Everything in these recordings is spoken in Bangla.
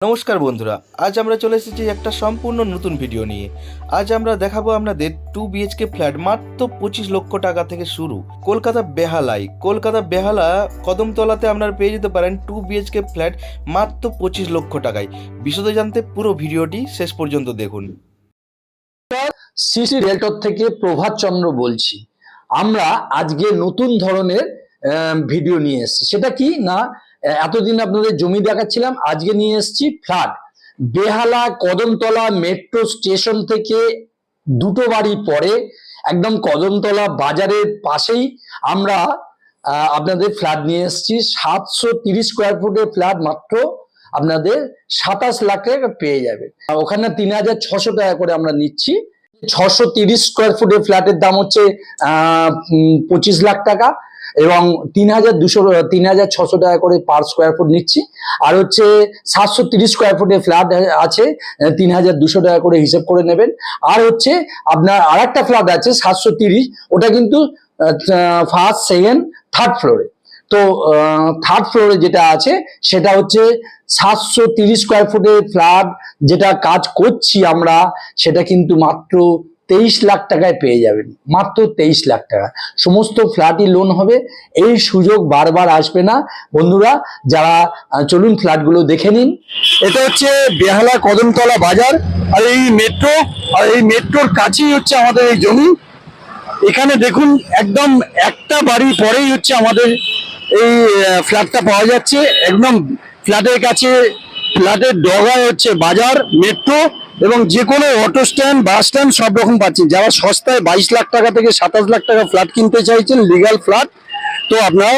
নমস্কার বন্ধুরা, আজ আমরা চলে এসেছি একটা সম্পূর্ণ নতুন ভিডিও নিয়ে। আজ আমরা দেখাবো আপনাদের 2 BHK ফ্ল্যাট মাত্র 25 লক্ষ টাকা থেকে শুরু। কলকাতা বেহালা কদমতলাতে আপনারা পেয়ে যেতে পারেন 2 BHK ফ্ল্যাট মাত্র 25 লক্ষ টাকায়। বিশদ জানতে পুরো ভিডিওটি শেষ পর্যন্ত দেখুন। সিসি রিয়েলটর থেকে প্রভাত চন্দ্র বলছি। আমরা আজকে নতুন ধরনের ভিডিও নিয়ে এসেছি। সেটা কি না, এতদিন আপনাদের জমি দেখাচ্ছিলাম, আজকে নিয়ে এসেছি ফ্ল্যাট। বেহালা কদমতলা মেট্রো স্টেশন থেকে দুটো বাড়ি পরে, একদম কদমতলা বাজারের পাশেই আমরা আপনাদের ফ্ল্যাট নিয়ে এসেছি। 730 স্কোয়ার ফুটের ফ্ল্যাট মাত্র আপনাদের 27 লাখ টাকা পেয়ে যাবে। ওখানে 3600 টাকা করে আমরা নিচ্ছি। 630 স্কোয়ার ফুটের ফ্ল্যাটের দাম হচ্ছে 25 লাখ টাকা এবং 3600 টাকা করে পার স্কোয়ার ফুট নিচ্ছি। আর হচ্ছে 730 স্কোয়ার ফুটের ফ্ল্যাট আছে, 3200 টাকা করে হিসেব করে নেবেন। আর হচ্ছে আপনার আর একটা ফ্ল্যাট আছে 730, ওটা কিন্তু ফার্স্ট সেকেন্ড থার্ড ফ্লোরে। তো থার্ড ফ্লোরে যেটা আছে সেটা হচ্ছে 730 স্কোয়ার ফুটের ফ্ল্যাট, যেটা কাজ করছি আমরা, সেটা কিন্তু মাত্র 23 লাখ টাকায় পেয়ে যাবেন। মাত্র 23 লাখ টাকা সমস্ত ফ্ল্যাটই লোন হবে। এই সুযোগ বারবার আসবে না বন্ধুরা, যারা চলুন ফ্ল্যাটগুলো দেখে নিন। এটা হচ্ছে বেহালা কদমতলা বাজার, আর এই মেট্রো, আর এই মেট্রোর কাছেই হচ্ছে আমাদের এই জমি। এখানে দেখুন, একদম একটা বাড়ি পরেই হচ্ছে আমাদের এই ফ্ল্যাটটা পাওয়া যাচ্ছে। একদম ফ্ল্যাটের কাছে, ফ্ল্যাটের ডগায় হচ্ছে বাজার, মেট্রো এবং যে কোনো অটো স্ট্যান্ড, বাস স্ট্যান্ড সব রকম পাচ্ছেন। যারা সস্তায় 22 লাখ টাকা থেকে 27 লাখ টাকা ফ্ল্যাট কিনতে চাইছেন, লিগাল ফ্ল্যাট, তো আপনারা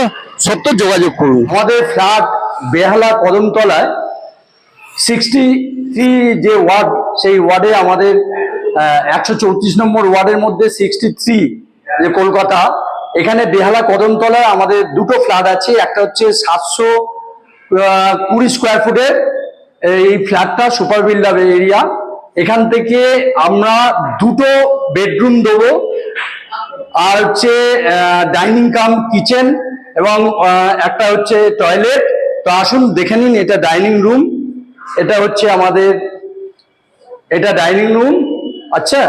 সত্তর যোগাযোগ করুন। আমাদের ফ্ল্যাট বেহালা কদমতলায় 63 যে ওয়ার্ড, সেই ওয়ার্ডে আমাদের 134 নম্বর ওয়ার্ডের মধ্যে 63 যে কলকাতা, এখানে বেহালা কদমতলায় আমাদের দুটো ফ্ল্যাট আছে। একটা হচ্ছে 720 স্কোয়ার ফুটের এই ফ্ল্যাটটা, সুপার বিল্ডার এরিয়া। এখান থেকে আমরা দুটো বেডরুম দেবো, আর হচ্ছে ডাইনিং কাম কিচেন এবং একটা হচ্ছে টয়লেট। তো আসুন দেখে নিন, এটা ডাইনিং রুম, এটা হচ্ছে আমাদের, এটা ডাইনিং রুম। আচ্ছা,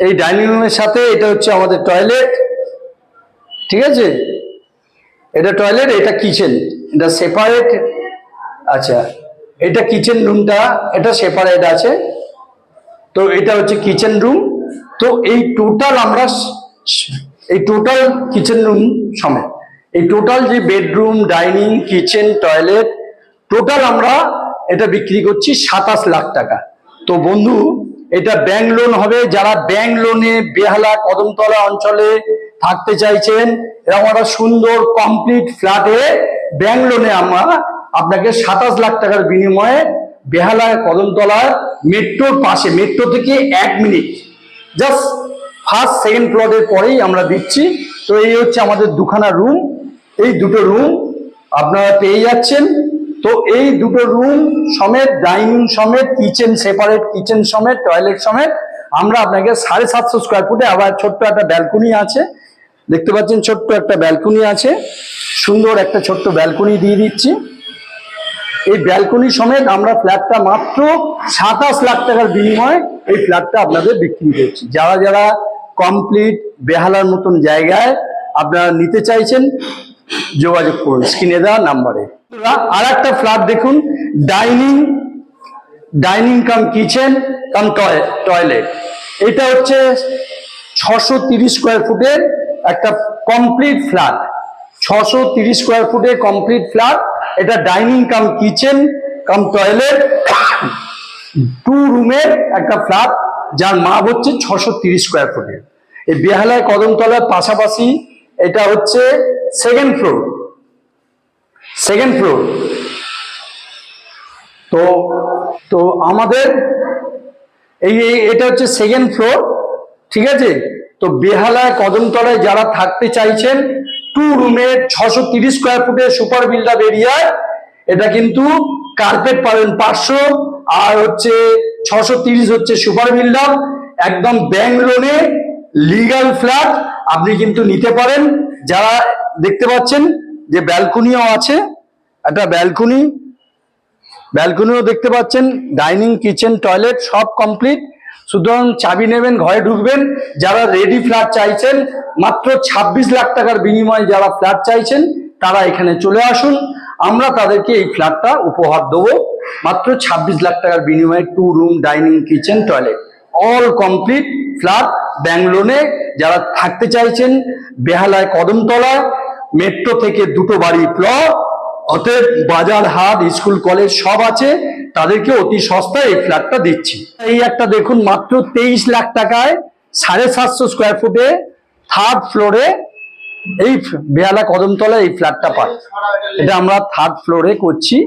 এই ডাইনিং রুমের সাথে এটা হচ্ছে আমাদের টয়লেট, ঠিক আছে? এটা টয়লেট, এটা কিচেন, এটা সেপারেট। আচ্ছা, এটা কিচেন রুমটা, এটা সেপারেট আছে। তো এটা হচ্ছে কিচেন রুম। তো এই টোটাল আমরা, এই টোটাল কিচেন রুম সমেত, এই টোটাল যে bedroom, dining, kitchen, toilet, total আমরা এটা বিক্রি করছি 27 লাখ টাকা। তো বন্ধু, এটা ব্যাংক লোন হবে। যারা ব্যাংক লোনে বেহালা কদমতলা অঞ্চলে থাকতে চাইছেন, এরকম একটা সুন্দর কমপ্লিট ফ্ল্যাটে ব্যাংক লোনে আমরা আপনাকে 27 লাখ টাকার বিনিময়ে বেহালা কদমতলার মেট্রোর পাশে, মেট্রো থেকে 1 মিনিট, জাস্ট ফার্স্ট সেকেন্ড ফ্লোরের পরেই আমরা দিচ্ছি। তো এই হচ্ছে আমাদের দুখানা রুম, এই দুটো রুম আপনারা পেয়ে যাচ্ছেন। তো এই দুটো রুম সমেত, ডাইনিং সমেত, কিচেন সেপারেট, কিচেন সমেত, টয়লেট সমেত আমরা আপনাকে 750 স্কোয়ার ফুটে, আবার ছোট্ট একটা ব্যালকনি আছে, দেখতে পাচ্ছেন ছোট্ট একটা ব্যালকনি আছে, সুন্দর একটা ছোট্ট ব্যালকনি দিয়ে দিচ্ছি। এই ব্যালকনি সমেত আমরা ফ্ল্যাটটা মাত্র 27 লাখ টাকার বিনিময়ে এই ফ্ল্যাটটা আপনাদের বিক্রি করছি। যারা যারা কমপ্লিট বেহালার মতন জায়গায় আপনারা নিতে চাইছেন, যোগাযোগ করুন স্ক্রিনে দেওয়া নাম্বারে। আর একটা ফ্ল্যাট দেখুন, ডাইনিং কাম কিচেন কাম টয়লেট। এটা হচ্ছে 630 স্কোয়ার ফুটের একটা কমপ্লিট ফ্ল্যাট, 630 স্কোয়ার ফুটে কমপ্লিট ফ্ল্যাট। এটা ডাইনিং কাম কিচেন কাম টয়লেট, 2 রুমের একটা ফ্ল্যাট, যার মাপ হচ্ছে 630 স্কোয়ার ফুটের। এই বেহালায় কদমতলার পাশাপাশি এটা হচ্ছে সেকেন্ড ফ্লোর। তো আমাদের এটা হচ্ছে সেকেন্ড ফ্লোর, ঠিক আছে? তো বেহালায় কদমতলায় যারা থাকতে চাইছেন, 2 রুমের 630 স্কোয়ার ফুটের সুপার বিল্ডার এরিয়ায়, এটা কিন্তু কার্পেট পাবেন 500, আর হচ্ছে 630 হচ্ছে সুপার বিল্ডার, একদম ব্যাংক লোনে লিগাল ফ্ল্যাট আপনি কিন্তু নিতে পারেন। যারা দেখতে পাচ্ছেন যে ব্যালকনিও আছে, একটা ব্যালকনি, ব্যালকনিও দেখতে পাচ্ছেন, ডাইনিং, কিচেন, টয়লেট সব কমপ্লিট। সুতরাং চাবি নেবেন, ঘরে ঢুকবেন। যারা রেডি ফ্ল্যাট চাইছেন, মাত্র 26 লাখ টাকার বিনিময়ে যারা ফ্ল্যাট চাইছেন তারা এখানে চলে আসুন। আমরা তাদেরকে এই ফ্ল্যাটটা উপহার দেবো মাত্র 26 লাখ টাকার বিনিময়ে। 2 room, dining, kitchen, toilet all complete flat ব্যাঙ্গলোরে। যারা থাকতে চাইছেন বেহালায় কদমতলায়, মেট্রো থেকে 2টো বাড়ি প্লট, অতএব বাজার, হাট, স্কুল, কলেজ সব আছে, তাদেরকে অতি সস্তায় এই ফ্ল্যাটটা দিচ্ছি। এই একটা দেখুন, মাত্র 23 লাখ টাকায় 750 স্কোয়ার ফুটে 3rd ফ্লোরে এই বেহালা কদমতলায় এই ফ্ল্যাটটা পান। এটা আমরা 3rd ফ্লোরে করছি।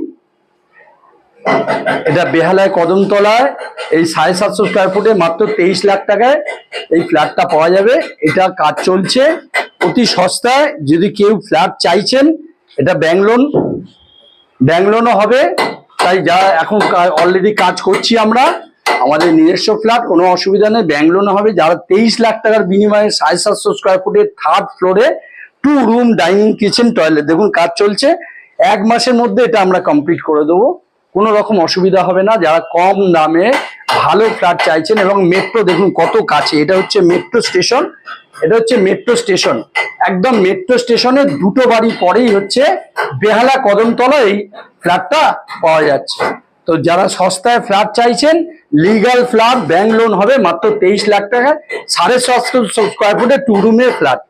এটা বেহালায় কদমতলায় এই 750 স্কোয়ার ফুটে মাত্র 23 লাখ টাকায় এই ফ্ল্যাটটা পাওয়া যাবে। এটা কাজ চলছে অতি সস্তায়। যদি কেউ ফ্ল্যাট চাইছেন, এটা ব্যাংক লোনও হবে। তাই যা এখন অলরেডি কাজ করছি আমরা, আমাদের নিজস্ব ফ্ল্যাট, কোনো অসুবিধা নেই, ব্যাংক লোনও হবে। যারা 23 লাখ টাকার বিনিময়ে 750 স্কোয়ার ফুটের 3rd ফ্লোরে 2 রুম, ডাইনিং, কিচেন, টয়লেট, দেখুন কাজ চলছে। 1 মাসের মধ্যে এটা আমরা কমপ্লিট করে দেবো, কোনো রকম অসুবিধা হবে না। যারা কম দামে ভালো ফ্ল্যাট চাইছেন, এবং মেট্রো দেখুন কত কাছে। এটা হচ্ছে মেট্রো স্টেশন, একদম মেট্রো স্টেশনের 2টো বাড়ি পরেই হচ্ছে বেহালা কদমতলা এই ফ্ল্যাটটা পাওয়া যাচ্ছে। তো যারা সস্তায় ফ্ল্যাট চাইছেন, লিগাল ফ্ল্যাট, ব্যাংক লোন হবে মাত্র 23 লাখ টাকায় 750 স্কোয়ার ফুটে 2 রুমের ফ্ল্যাট।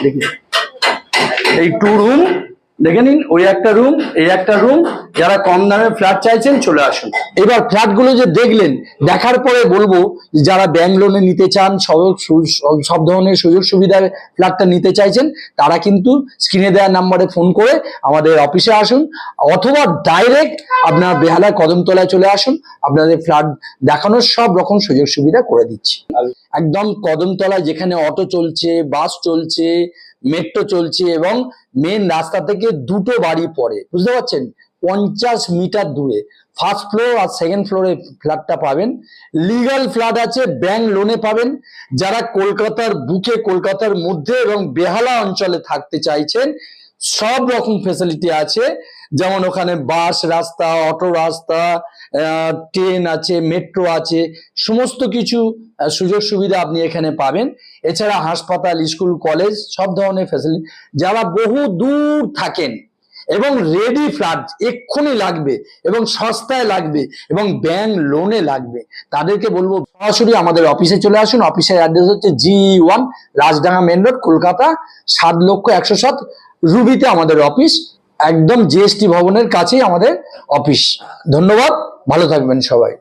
দেখি এই 2 রুম দেখে নিন, ওই একটা রুম, এই একটা রুম। যারা কম দামে ফ্ল্যাট চাইছেন চলে আসুন। এবার ফ্ল্যাটগুলো যে দেখলেন, দেখার পরে বলবো যারা ব্যাংক লোনে নিতে চান, সব ধরনের সুযোগ সুবিধা ফ্ল্যাটটা নিতে চাইছেন, তারা কিন্তু স্ক্রিনে দেওয়া নাম্বারে ফোন করে আমাদের অফিসে আসুন, অথবা ডাইরেক্ট আপনার বেহালায় কদমতলায় চলে আসুন। আপনাদের ফ্ল্যাট দেখানোর সব রকম সুযোগ সুবিধা করে দিচ্ছি। একদম কদমতলায় যেখানে অটো চলছে, বাস চলছে, মেট্রো চলছে, এবং মেন রাস্তা থেকে 2টো বাড়ি পড়ে, বুঝতে পারছেন, 50 মিটার দূরে 1st ফ্লোর আর 2nd ফ্লোরে ফ্ল্যাটটা পাবেন। লিগাল ফ্ল্যাট আছে, ব্যাংক লোনে পাবেন। যারা কলকাতার বুকে, কলকাতার মধ্যে এবং বেহালা অঞ্চলে থাকতে চাইছেন, সব রকম ফেসিলিটি আছে। যেমন ওখানে বাস রাস্তা, অটো রাস্তা, ট্রেন আছে, মেট্রো আছে, সমস্ত কিছু সুযোগ সুবিধা আপনি এখানে পাবেন। এছাড়া হাসপাতাল, স্কুল, কলেজ সব ধরনের ফ্যাসিলিটি। যারা বহু দূর থাকেন এবং রেডি ফ্ল্যাট এক্ষুনি লাগবে এবং সস্তায় লাগবে এবং ব্যাংক লোনে লাগবে, তাদেরকে বলবো সরাসরি আমাদের অফিসে চলে আসুন। অফিসের অ্যাড্রেস হচ্ছে G1 Rajdanga main road, Kolkata 7,01,07 রুবিতে আমাদের অফিস। একদম GST ভবনের কাছেই আমাদের অফিস। ধন্যবাদ, ভালো থাকবেন সবাই।